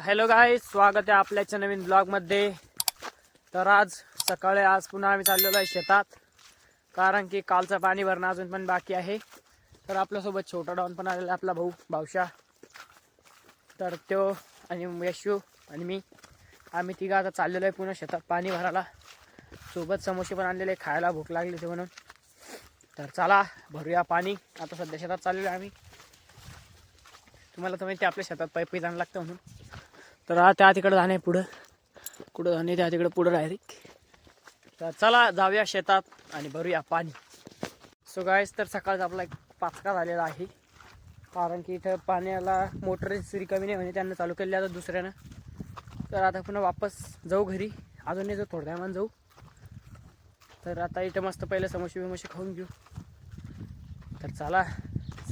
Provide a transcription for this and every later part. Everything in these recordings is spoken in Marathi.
हॅलो गाईज, स्वागत आहे आपल्याच्या नवीन ब्लॉगमध्ये. तर आज पुन्हा आम्ही चाललेलो आहे शेतात, कारण की कालचं पाणी भरणं अजून पण बाकी आहे. तर आपल्यासोबत छोटा डॉन पण आलेला, आपला भाऊ भावशा. तर तो आणि यशू आणि मी आम्ही तिघं आता चाललेलो आहे पुन्हा शेतात पाणी भरायला. सोबत समोसे पण आणलेले, खायला भूक लागली ते म्हणून. तर चला भरूया पाणी. आता सध्या शेतात चाललेलो आहे आम्ही. तुम्हाला तर माहिती आपल्या शेतात पाईप जाणं लागतं म्हणून. तर त्या तिकडं जाणे, पुढं कुठं जाणे, त्या तिकडं पुढं डायरेक्ट. तर चला जाऊया शेतात आणि भरूया पाणी. सो गाईस, तर सकाळचा आपला एक पाचका झालेला आहे, कारण की इथं पाण्याला मोटरची रिकामी नाही म्हणे, त्यांना चालू केली आता दुसऱ्यानं. तर आता पुन्हा वापस जाऊ घरी, अजून नाही जाऊ, थोड्या वेळानं जाऊ. तर आता इथं मस्त पहिले समोसे बिमोसे खाऊन घेऊ. तर चला,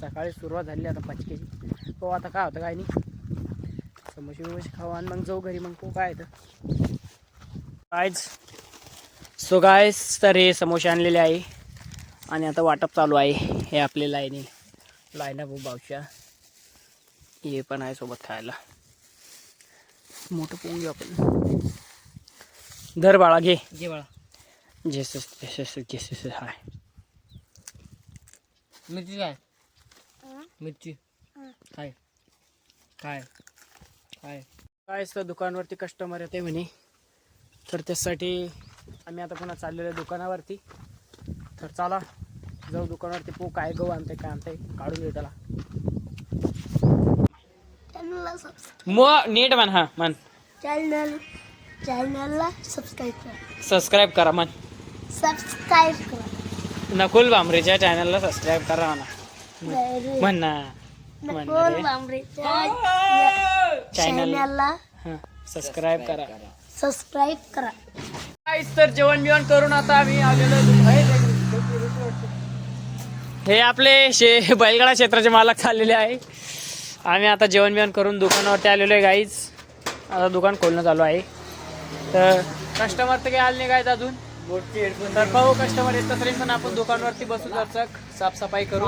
सकाळी सुरुवात झाली आता पाचकेची. हो आता काय होतं काय नाही, समोसे बिमोसे खाऊ आणि मग जाऊ घरी. मग काय येतं गाईज. सो गाईज, तर हे समोसे आणलेले आहे आणि आता वाटप चालू आहे. हे आपले लाईना भाऊ भावशा, हे पण आहे सोबत खायला. मोठं पोंग घेऊ आपण. धर बाळा, घे घे बाळा. जेस हाय. मिरची काय? मिरची काय काय काय काय तर दुकानवरती कस्टमर येते म्हणे, तर त्यासाठी आम्ही आता पुन्हा चाललेलो आहे दुकानावरती. तर चला जाऊ दुकानावरती, पो काय गहू आणते काय आणते काढून घेऊ त्याला. नीट म्हण, हा म्हण. चॅनलला सबस्क्राईब करा म्हण. सबस्क्राईब करा. नकुल बांबरेच्या चॅनलला सबस्क्राईब करा म्हणा. म्हण ना, नकुल बांबरेच्या चॅनलला सबस्क्राईब करा. सबस्क्राईब करा. तर जेवण बिवण करून आता आम्ही आलेलो. हे आपले बैलगाडा क्षेत्राचे मालक चाललेले आहे. आम्ही आता जेवण बिवण करून दुकानावरती आलेलो आहे गाईज. आता दुकान खोलणं चालू आहे. तर कस्टमर तर काही आले नाही गाईज अजून. तर पाहू कस्टमर येत तरी पण आपण दुकानावरती बसू, साफसफाई करू.